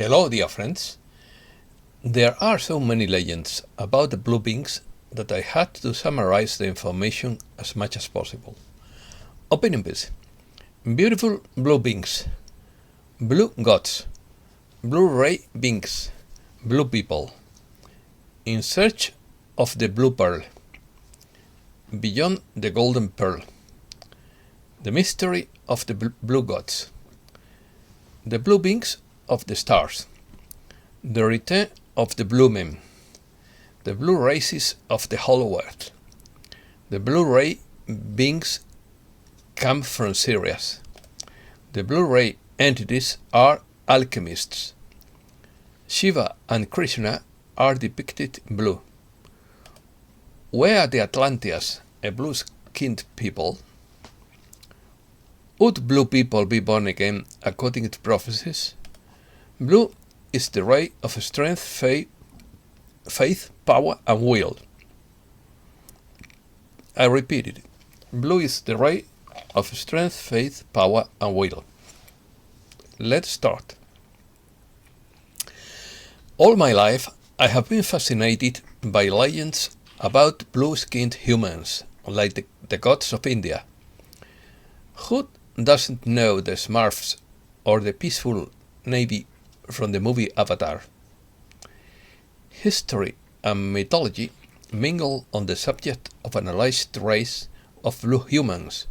Hello, dear friends. There are so many legends about the blue beings that I had to summarize the information as much as possible. Opening this. Beautiful blue beings, blue gods, blue ray beings, blue people. In search of the blue pearl, beyond the golden pearl. The mystery of the blue gods. The blue beings of the stars. The return of the blue men. The blue races of the hollow earth. The blue ray beings come from Sirius. The blue ray entities are alchemists. Shiva and Krishna are depicted blue. Were the Atlanteans a blue-skinned people? Would blue people be born again according to prophecies? Blue is the ray of strength, faith, power, and will. I repeat it. Blue is the ray of strength, faith, power, and will. Let's start. All my life, I have been fascinated by legends about blue-skinned humans, like the gods of India. Who doesn't know the Smurfs or the peaceful Navy from the movie Avatar? History and mythology mingle on the subject of an alleged race of blue humans,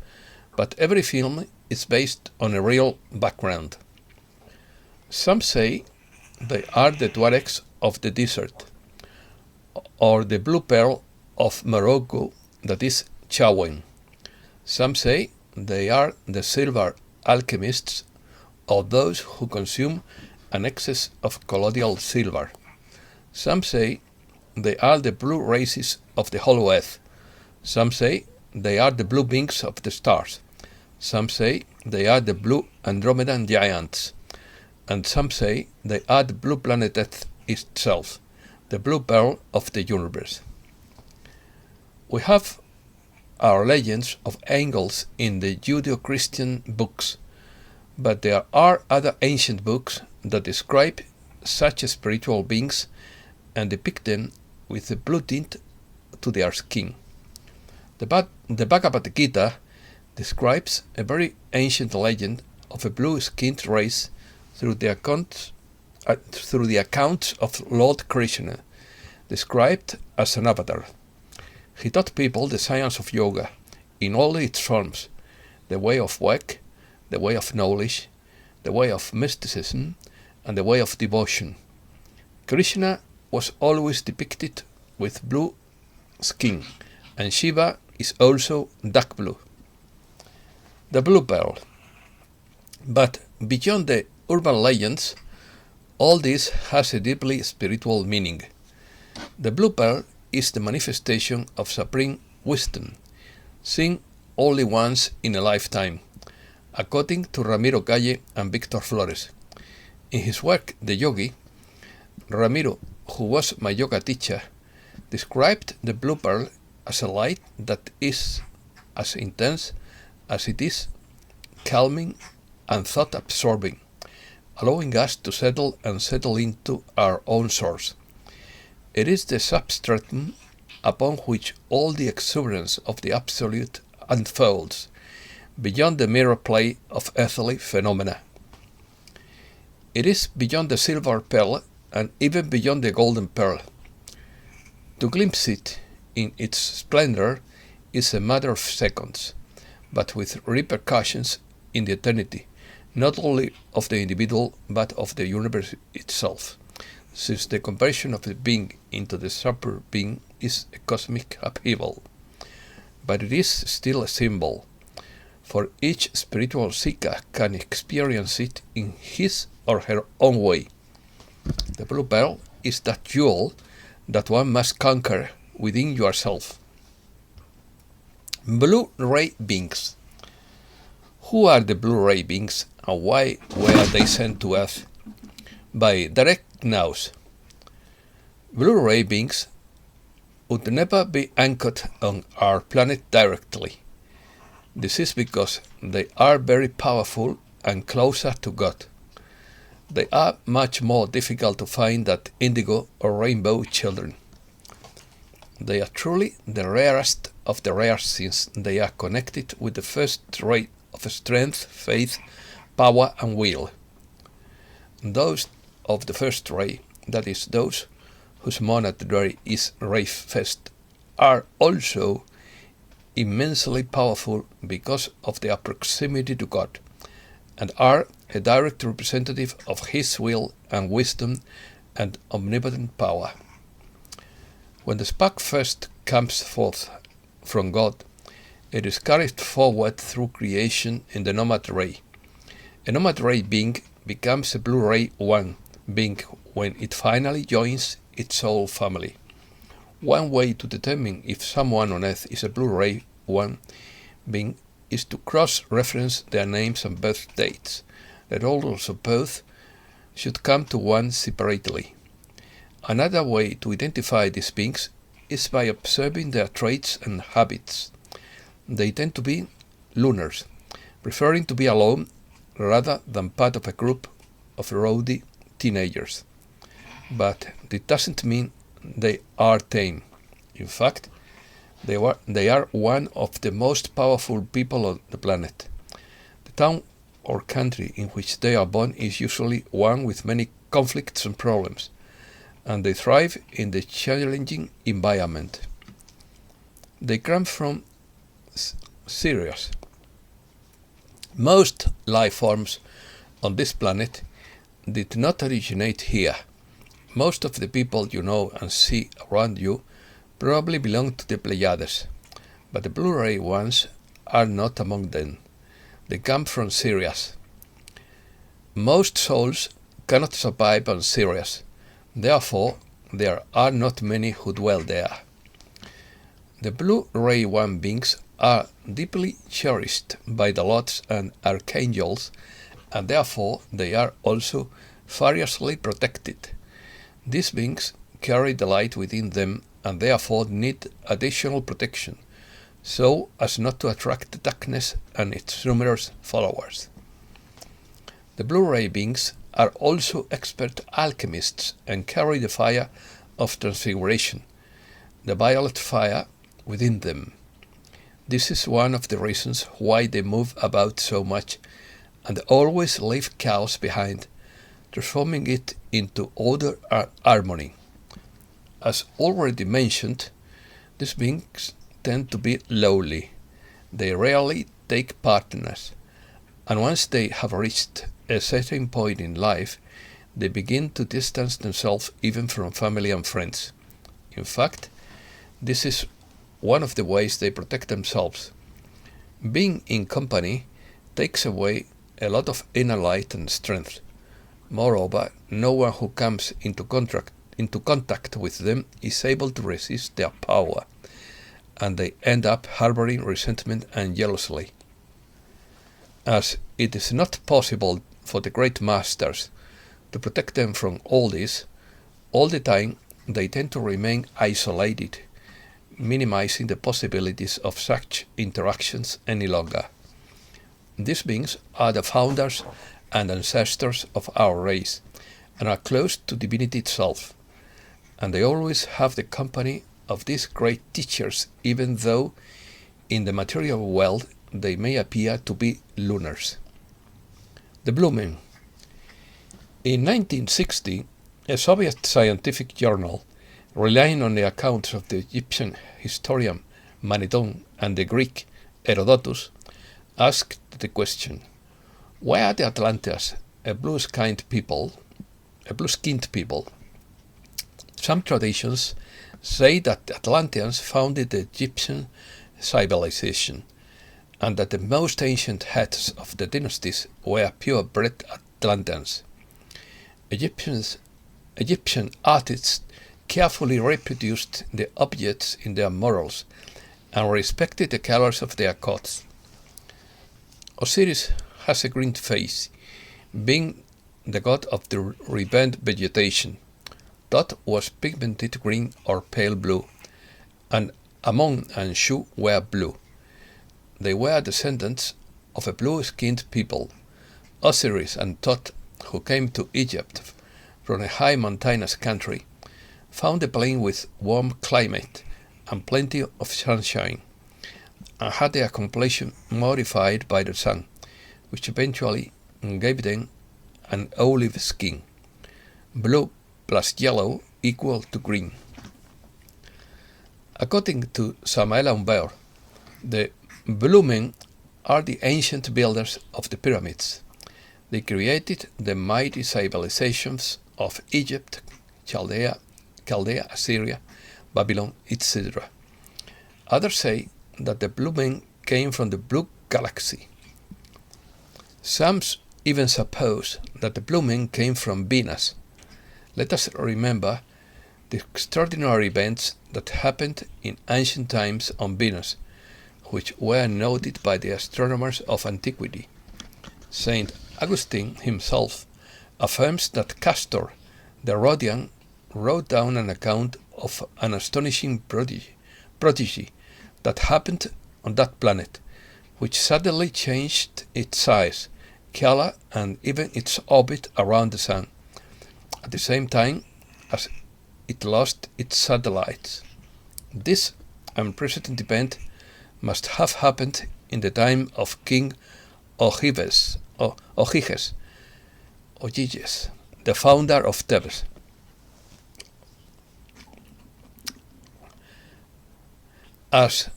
but every film is based on a real background. Some say they are the Tuaregs of the desert, or the blue pearl of Morocco, that is Chawen. Some say they are the silver alchemists, or those who consume an excess of colloidal silver. Some say they are the blue races of the hollow earth. Some say they are the blue beings of the stars. Some say they are the blue Andromedan giants. And some say they are the blue planet Earth itself, the blue pearl of the universe. We have our legends of angels in the Judeo-Christian books, but there are other ancient books that describe such spiritual beings and depict them with a blue tint to their skin. The Bhagavad Gita describes a very ancient legend of a blue-skinned race through the accounts of Lord Krishna, described as an avatar. He taught people the science of yoga in all its forms, the way of work, the way of knowledge, the way of mysticism, and the way of devotion. Krishna was always depicted with blue skin, and Shiva is also dark blue. The blue pearl. But beyond the urban legends, all this has a deeply spiritual meaning. The blue pearl is the manifestation of supreme wisdom, seen only once in a lifetime, according to Ramiro Calle and Victor Flores. In his work, The Yogi, Ramiro, who was my yoga teacher, described the blue pearl as a light that is as intense as it is calming and thought-absorbing, allowing us to settle into our own source. It is the substratum upon which all the exuberance of the Absolute unfolds, beyond the mirror play of earthly phenomena. It is beyond the silver pearl and even beyond the golden pearl. To glimpse it in its splendor is a matter of seconds, but with repercussions in the eternity, not only of the individual but of the universe itself, since the conversion of the being into the super being is a cosmic upheaval. But it is still a symbol, for each spiritual seeker can experience it in his or her own way. The blue pearl is that jewel that one must conquer within yourself. Blue ray beings. Who are the blue ray beings and why were they sent to Earth? By direct nose. Blue ray beings would never be anchored on our planet directly. This is because they are very powerful and closer to God. They are much more difficult to find than indigo or rainbow children. They are truly the rarest of the rare since they are connected with the first ray of strength, faith, power and will. Those of the first ray, that is, those whose monad is ray-fest, are also immensely powerful because of their proximity to God, and are a direct representative of His will and wisdom and omnipotent power. When the spark first comes forth from God, it is carried forward through creation in the nomad ray. A nomad ray being becomes a blue ray one being when it finally joins its soul family. One way to determine if someone on earth is a blue ray one being is to cross-reference their names and birth dates. That also both should come to one separately. Another way to identify these beings is by observing their traits and habits. They tend to be lunars, preferring to be alone rather than part of a group of rowdy teenagers. But it doesn't mean they are tame. In fact, they are one of the most powerful people on the planet. The town or country in which they are born is usually one with many conflicts and problems, and they thrive in the challenging environment. They come from Sirius. Most life forms on this planet did not originate here. Most of the people you know and see around you probably belong to the Pleiades, but the blue-ray ones are not among them. They come from Sirius. Most souls cannot survive on Sirius. Therefore, there are not many who dwell there. The blue-ray one beings are deeply cherished by the lords and archangels, and therefore they are also variously protected. These beings carry the light within them and therefore need additional protection, so as not to attract the darkness and its numerous followers. The blue-ray beings are also expert alchemists and carry the fire of transfiguration, the violet fire, within them. This is one of the reasons why they move about so much and always leave chaos behind, transforming it into order and harmony. As already mentioned, these beings tend to be lowly. They rarely take partners, and once they have reached a certain point in life, they begin to distance themselves even from family and friends. In fact, this is one of the ways they protect themselves. Being in company takes away a lot of inner light and strength. Moreover, no one who comes into contact with them is able to resist their power, and they end up harboring resentment and jealousy. As it is not possible for the great masters to protect them from all this, all the time they tend to remain isolated, minimizing the possibilities of such interactions any longer. These beings are the founders and ancestors of our race, and are close to divinity itself, and they always have the company of these great teachers, even though in the material world they may appear to be lunars. The Blue Men. In 1960, a Soviet scientific journal, relying on the accounts of the Egyptian historian Maneton and the Greek Herodotus, asked the question, why are the Atlanteans a blue-skinned people? Some traditions say that the Atlanteans founded the Egyptian civilization, and that the most ancient heads of the dynasties were purebred Atlanteans. Egyptian artists carefully reproduced the objects in their murals and respected the colors of their coats. Osiris has a green face, being the god of the reburned vegetation. Thoth was pigmented green or pale blue, and Ammon and Shu were blue. They were descendants of a blue-skinned people. Osiris and Thoth who came to Egypt from a high mountainous country, found a plain with warm climate and plenty of sunshine, and had their complexion modified by the sun, which eventually gave them an olive skin. Blue plus yellow equal to green. According to Samael Humbert, the blue men are the ancient builders of the pyramids. They created the mighty civilizations of Egypt, Chaldea, Assyria, Babylon, etc. Others say that the blue men came from the blue galaxy. Some even suppose that the blue men came from Venus. Let us remember the extraordinary events that happened in ancient times on Venus, which were noted by the astronomers of antiquity. Saint Augustine himself affirms that Castor, the Rhodian, wrote down an account of an astonishing prodigy that happened on that planet, which suddenly changed its size, color, and even its orbit around the Sun, at the same time as it lost its satellites. This unprecedented event must have happened in the time of King Ogyges, the founder of Thebes. As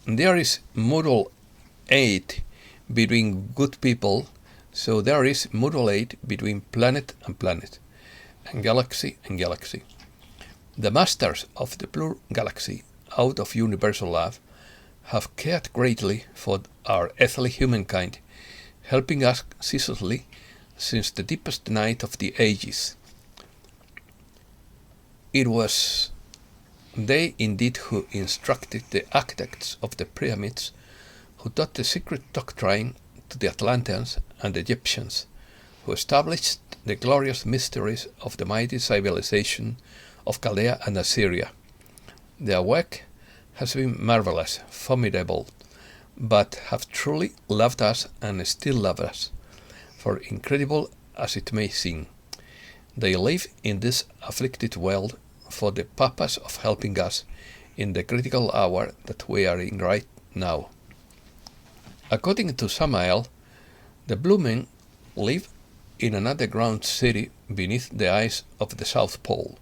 there is mutual aid between good people, so there is mutual aid between planet and planet, and galaxy and galaxy. The masters of the blue galaxy, out of universal love, have cared greatly for our earthly humankind, helping us ceaselessly since the deepest night of the ages. It was they indeed who instructed the architects of the pyramids, who taught the secret doctrine to the Atlanteans and Egyptians, who established the glorious mysteries of the mighty civilization of Chaldea and Assyria. Their work has been marvelous, formidable, but have truly loved us and still love us, for incredible as it may seem. They live in this afflicted world for the purpose of helping us in the critical hour that we are in right now. According to Samael, the blue men live in an underground city beneath the ice of the South Pole,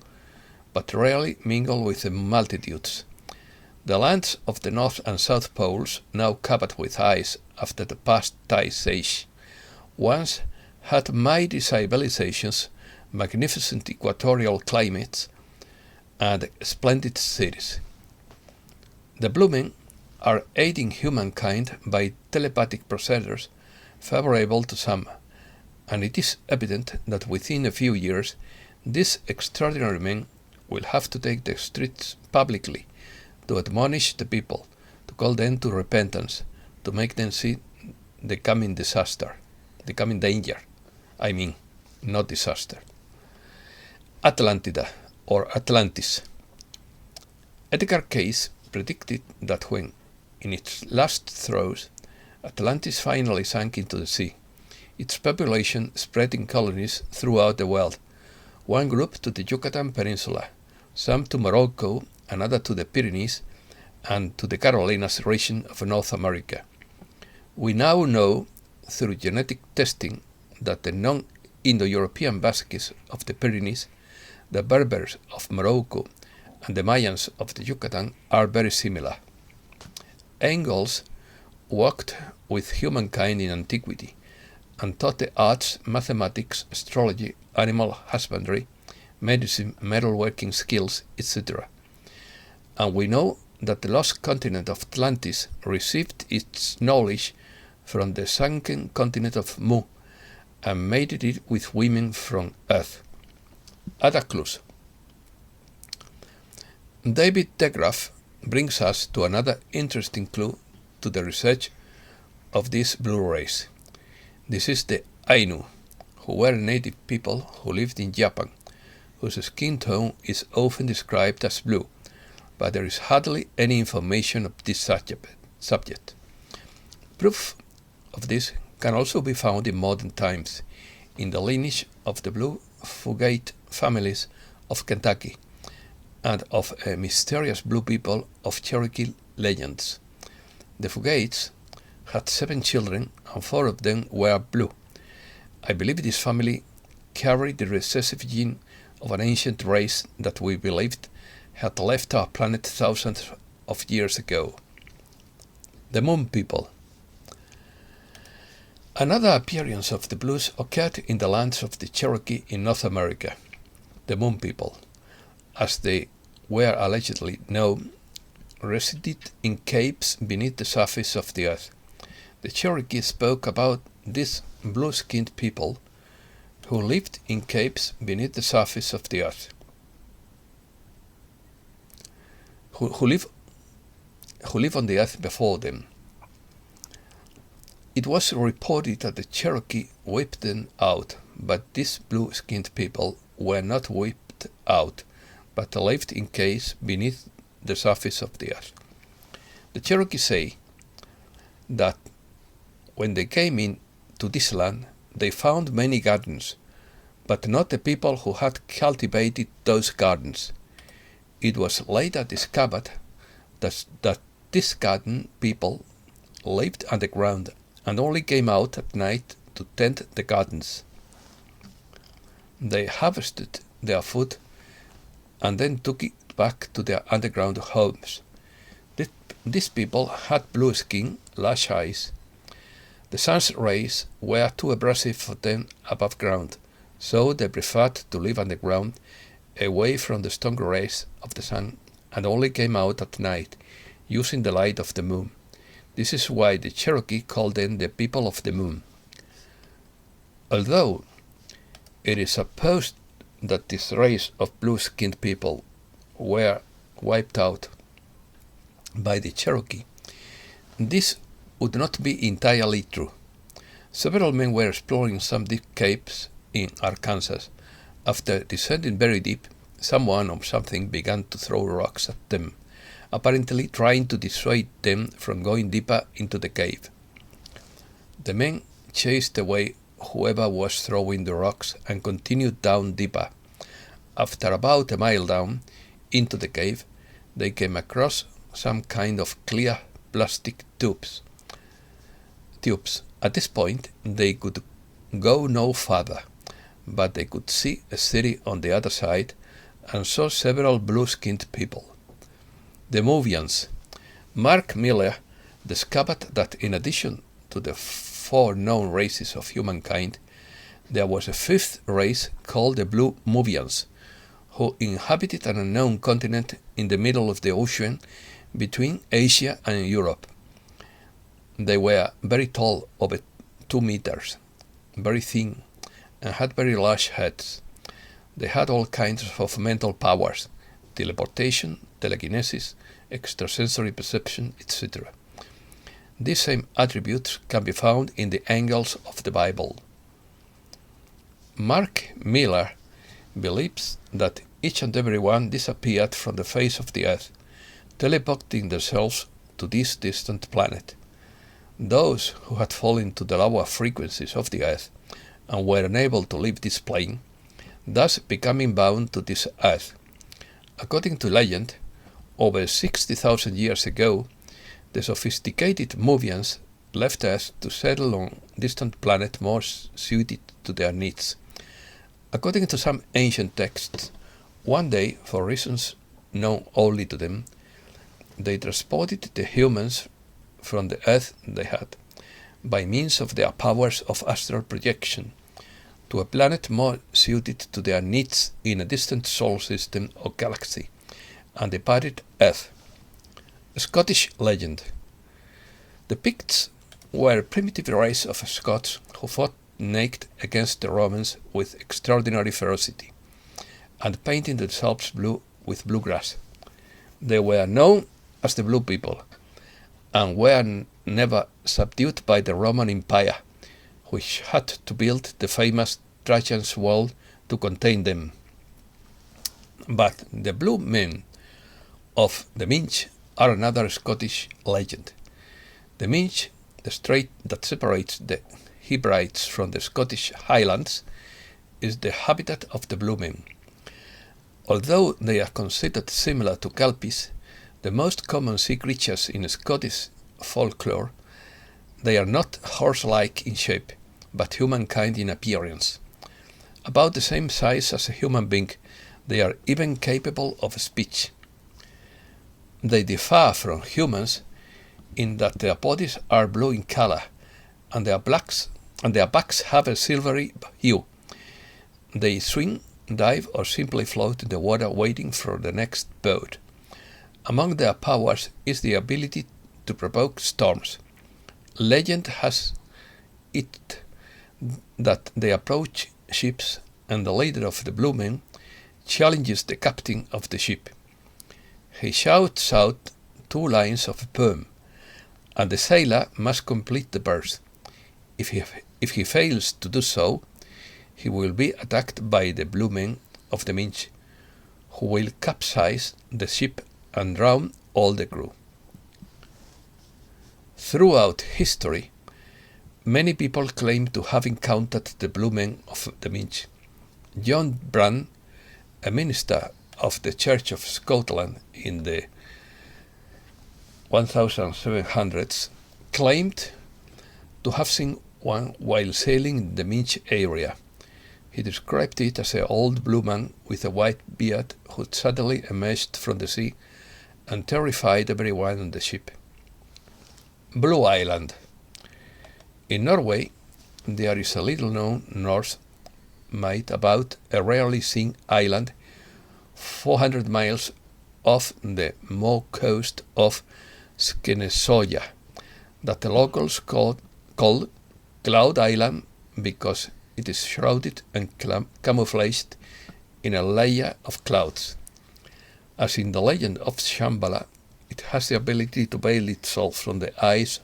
but rarely mingle with the multitudes. The lands of the North and South Poles, now covered with ice after the past ice age, once had mighty civilizations, magnificent equatorial climates, and splendid cities. The blue men are aiding humankind by telepathic procedures favorable to some, and it is evident that within a few years these extraordinary men will have to take the streets publicly to admonish the people, to call them to repentance, to make them see the coming disaster, the coming danger. Not disaster. Atlantida, or Atlantis. Edgar Cayce predicted that when, in its last throes, Atlantis finally sank into the sea, its population spread in colonies throughout the world, one group to the Yucatan Peninsula, some to Morocco, another to the Pyrenees, and to the Carolinas region of North America. We now know, through genetic testing, that the non-Indo-European Basques of the Pyrenees, the Berbers of Morocco, and the Mayans of the Yucatan are very similar. Angles worked with humankind in antiquity and taught the arts, mathematics, astrology, animal husbandry, medicine, metalworking skills, etc. And we know that the lost continent of Atlantis received its knowledge from the sunken continent of Mu and mated it with women from Earth. Adaclus. David DeGraff brings us to another interesting clue to the research of this blue race. This is the Ainu, who were native people who lived in Japan, whose skin tone is often described as blue, but there is hardly any information of this subject. Proof of this can also be found in modern times, in the lineage of the blue Fugate families of Kentucky and of a mysterious blue people of Cherokee legends. The Fugates had 7 children and 4 of them were blue. I believe this family carried the recessive gene of an ancient race that we believed had left our planet thousands of years ago. The Moon People. Another appearance of the blues occurred in the lands of the Cherokee in North America. The Moon People, as they were allegedly known, resided in caves beneath the surface of the earth. The Cherokee spoke about these blue-skinned people who lived in caves beneath the surface of the earth, who live on the earth before them. It was reported that the Cherokee whipped them out, but these blue-skinned people were not whipped out, but lived in caves beneath the surface of the earth. The Cherokee say that when they came into this land, they found many gardens, but not the people who had cultivated those gardens. It was later discovered that these garden people lived underground and only came out at night to tend the gardens. They harvested their food and then took it back to their underground homes. These people had blue skin, large eyes. The sun's rays were too abrasive for them above ground, so they preferred to live underground, away from the strong rays of the sun, and only came out at night, using the light of the moon. This is why the Cherokee called them the people of the moon. Although it is supposed that this race of blue-skinned people were wiped out by the Cherokee, this would not be entirely true. Several men were exploring some deep caves in Arkansas. After descending very deep, someone or something began to throw rocks at them, apparently trying to dissuade them from going deeper into the cave. The men chased away whoever was throwing the rocks and continued down deeper. After about a mile down into the cave, they came across some kind of clear plastic tubes. At this point, they could go no further, but they could see a city on the other side and saw several blue-skinned people. The Movians. Mark Miller discovered that in addition to the 4 known races of humankind, there was a 5th race called the Blue Movians, who inhabited an unknown continent in the middle of the ocean between Asia and Europe. They were very tall, over 2 meters, very thin, and had very large heads. They had all kinds of mental powers, teleportation, telekinesis, extrasensory perception, etc. These same attributes can be found in the angels of the Bible. Mark Miller believes that each and every one disappeared from the face of the earth, teleporting themselves to this distant planet. Those who had fallen to the lower frequencies of the earth and were unable to leave this plane, thus becoming bound to this earth. According to legend, over 60,000 years ago, the sophisticated Movians left Earth to settle on a distant planet more suited to their needs. According to some ancient texts, one day, for reasons known only to them, they transported the humans from the Earth they had, by means of their powers of astral projection, to a planet more suited to their needs in a distant solar system or galaxy, and departed Earth. A Scottish legend. The Picts were a primitive race of Scots who fought naked against the Romans with extraordinary ferocity, and painting themselves blue with bluegrass. They were known as the Blue People, and were never subdued by the Roman Empire, which had to build the famous Trajan's Wall to contain them. But the blue men of the Minch are another Scottish legend. The Minch, the strait that separates the Hebrides from the Scottish Highlands, is the habitat of the blue men. Although they are considered similar to kelpies, the most common sea creatures in Scottish folklore, they are not horse-like in shape, but humankind in appearance. About the same size as a human being, they are even capable of speech. They differ from humans in that their bodies are blue in color, and their backs have a silvery hue. They swim, dive, or simply float in the water waiting for the next boat. Among their powers is the ability to provoke storms. Legend has it that they approach ships, and the leader of the blue men challenges the captain of the ship. He shouts out 2 lines of a poem, and the sailor must complete the verse. If he fails to do so, he will be attacked by the blue men of the Minch, who will capsize the ship and drown all the crew. Throughout history, many people claim to have encountered the blue men of the Minch. John Brand, a minister of the Church of Scotland in the 1700s, claimed to have seen one while sailing in the Minch area. He described it as an old blue man with a white beard who suddenly emerged from the sea and terrified everyone on the ship. Blue Island. In Norway, there is a little-known Norse myth about a rarely seen island 400 miles off the Mo coast of Skenesoya that the locals called Cloud Island because it is shrouded and camouflaged in a layer of clouds. As in the legend of Shambhala, it has the ability to veil itself from the eyes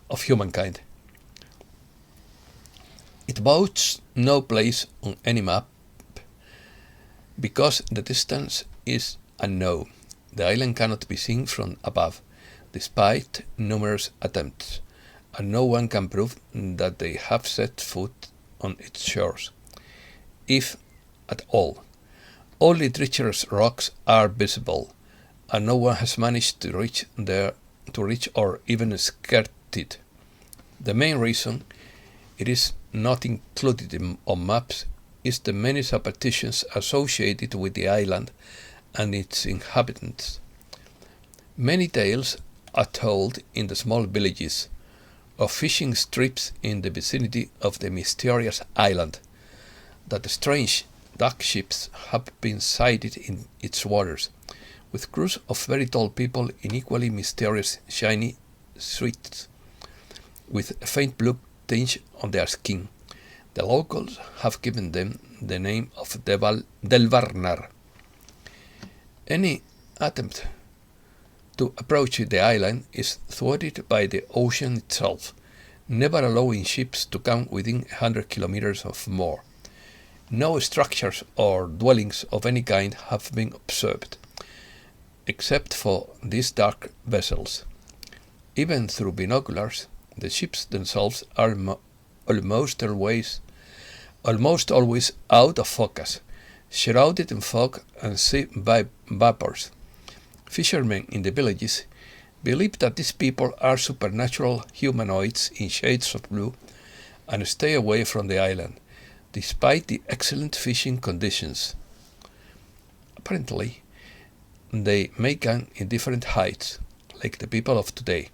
of humankind. It boasts no place on any map because the distance is unknown. The island cannot be seen from above, despite numerous attempts, and no one can prove that they have set foot on its shores, if at all. Only treacherous rocks are visible, and no one has managed to reach or even skirt it. The main reason it is not included on maps is the many superstitions associated with the island and its inhabitants. Many tales are told in the small villages of fishing trips in the vicinity of the mysterious island, that strange dark ships have been sighted in its waters, with crews of very tall people in equally mysterious shiny suits, with a faint blue tinge on their skin. The locals have given them the name of Delvarnar. Any attempt to approach the island is thwarted by the ocean itself, never allowing ships to come within 100 kilometers or more. No structures or dwellings of any kind have been observed, except for these dark vessels. Even through binoculars, the ships themselves are almost always out of focus, shrouded in fog and sea vapors. Fishermen in the villages believe that these people are supernatural humanoids in shades of blue and stay away from the island, despite the excellent fishing conditions. Apparently, they may gang in different heights, like the people of today,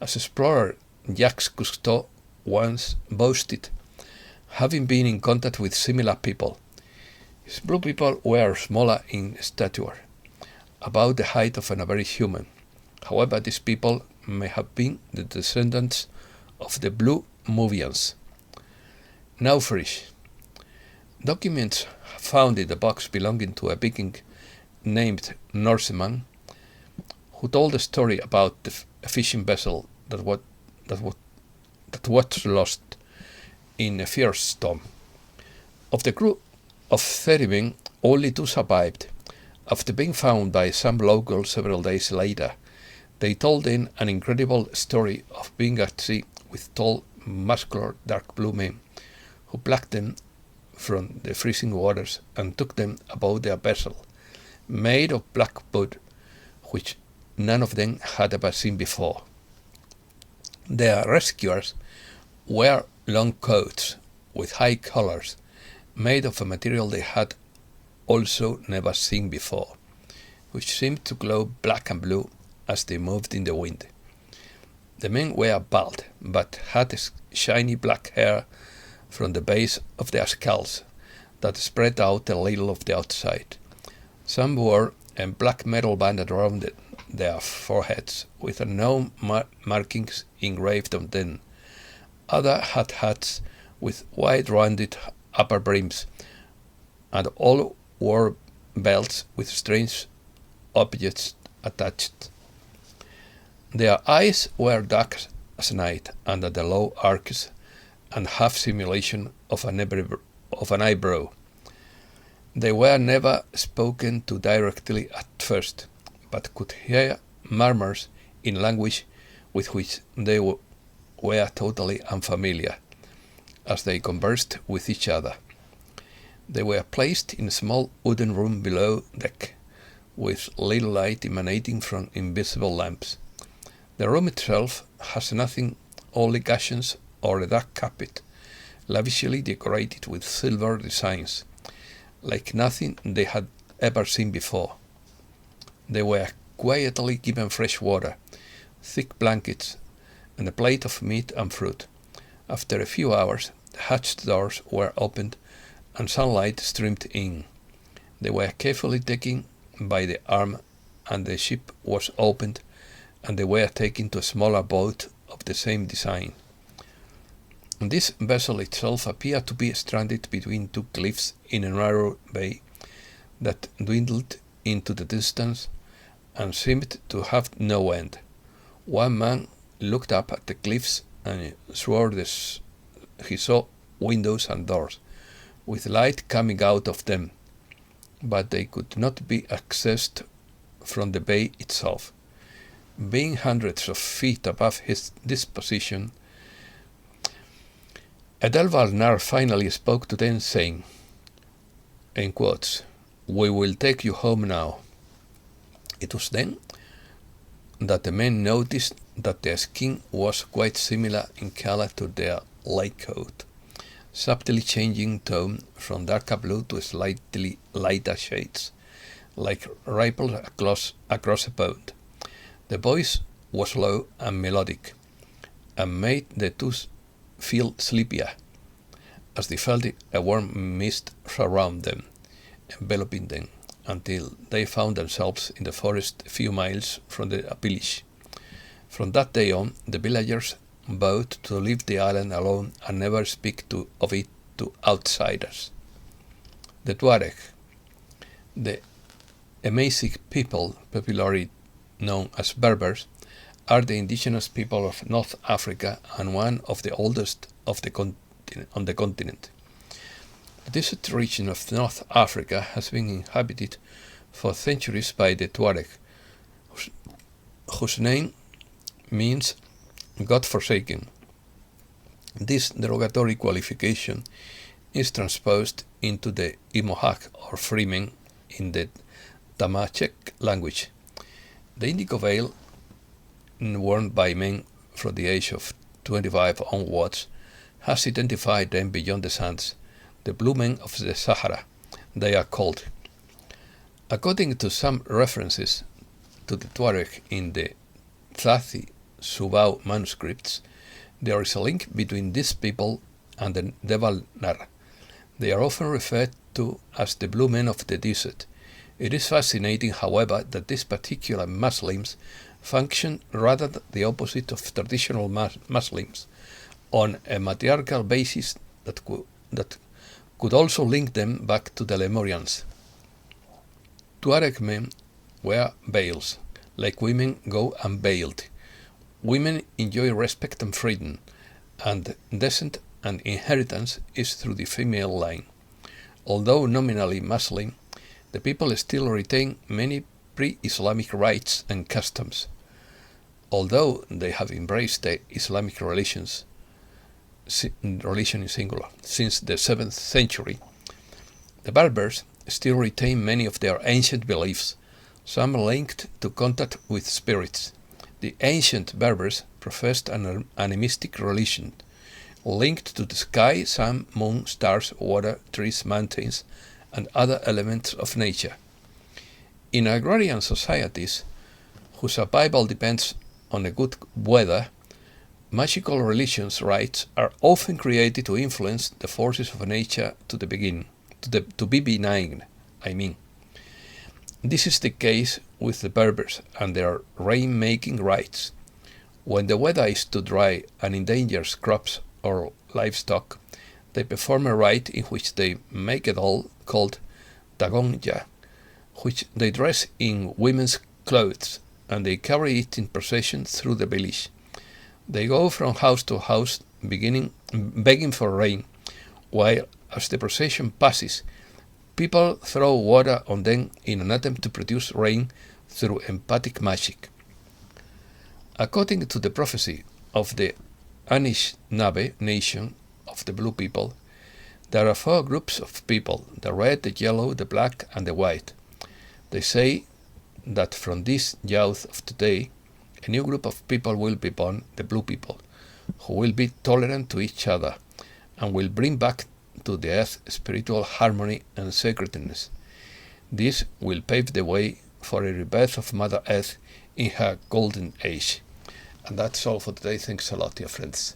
as explorer Jacques Cousteau once boasted, having been in contact with similar people. His blue people were smaller in stature, about the height of an average human. However, these people may have been the descendants of the Blue Movians. Naufrage. Documents found in the box belonging to a Viking named Norseman, who told a story about a fishing vessel that was lost in a fierce storm. Of the crew of 30 men, only 2 survived. After being found by some locals several days later, they told in an incredible story of being at sea with tall muscular, dark blue men, who plucked them from the freezing waters and took them aboard their vessel, made of black wood, which none of them had ever seen before. Their rescuers wore long coats with high collars, made of a material they had also never seen before, which seemed to glow black and blue as they moved in the wind. The men were bald, but had shiny black hair from the base of their skulls that spread out a little of the outside. Some wore a black metal band around their foreheads with unknown markings engraved on them. Others had hats with wide-rounded upper brims, and all wore belts with strange objects attached. Their eyes were dark as night under the low arcs and half simulation of an eyebrow. They were never spoken to directly at first, but could hear murmurs in language with which they were totally unfamiliar, as they conversed with each other. They were placed in a small wooden room below deck, with little light emanating from invisible lamps. The room itself has nothing, only cushions or a dark carpet, lavishly decorated with silver designs, like nothing they had ever seen before. They were quietly given fresh water, thick blankets, and a plate of meat and fruit. After a few hours, the hatch doors were opened and sunlight streamed in. They were carefully taken by the arm, and the ship was opened, and they were taken to a smaller boat of the same design. This vessel itself appeared to be stranded between two cliffs in a narrow bay that dwindled into the distance and seemed to have no end. One man looked up at the cliffs and swore he saw windows and doors, with light coming out of them, but they could not be accessed from the bay itself. Being hundreds of feet above this position, Edelvalnar finally spoke to them, saying, in quotes, "We will take you home now." It was then that the men noticed that their skin was quite similar in color to their light coat, subtly changing tone from darker blue to slightly lighter shades, like ripples across a pond. The voice was low and melodic, and made the two feel sleepier, as they felt a warm mist surround them, enveloping them, until they found themselves in the forest a few miles from the village. From that day on, the villagers vowed to leave the island alone and never speak of it to outsiders. The Tuareg, the Amazigh people, popularly known as Berbers, are the indigenous people of North Africa and one of the oldest on the continent. The desert region of North Africa has been inhabited for centuries by the Tuareg, whose name means God-forsaken. This derogatory qualification is transposed into the Imohag, or freemen, in the Tamashek language. The indigo veil worn by men from the age of 25 onwards has identified them beyond the sands, the blue men of the Sahara, they are called. According to some references to the Tuareg in the Tzazi Subao manuscripts, there is a link between these people and the Devalnar. They are often referred to as the blue men of the desert. It is fascinating, however, that these particular Muslims function rather the opposite of traditional Muslims, on a matriarchal basis that could also link them back to the Lemurians. Tuareg men wear veils, like women go unveiled. Women enjoy respect and freedom, and descent and inheritance is through the female line. Although nominally Muslim, the people still retain many pre-Islamic rites and customs. Although they have embraced the Islamic religions, religion in singular, since the 7th century. The Berbers still retain many of their ancient beliefs, some linked to contact with spirits. The ancient Berbers professed an animistic religion, linked to the sky, sun, moon, stars, water, trees, mountains, and other elements of nature. In agrarian societies, whose survival depends on a good weather, magical religions' rites are often created to influence the forces of nature to be benign. This is the case with the Berbers and their rain-making rites. When the weather is too dry and endangers crops or livestock, they perform a rite in which they make a doll called Dagonja, which they dress in women's clothes, and they carry it in procession through the village. They go from house to house, begging for rain, while, as the procession passes, people throw water on them in an attempt to produce rain through empathic magic. According to the prophecy of the Anishinaabe nation of the Blue People, there are 4 groups of people: the red, the yellow, the black, and the white. They say that from this youth of today, a new group of people will be born, the Blue People, who will be tolerant to each other and will bring back to the earth spiritual harmony and sacredness. This will pave the way for a rebirth of Mother Earth in her golden age. And that's all for today. Thanks a lot, dear friends.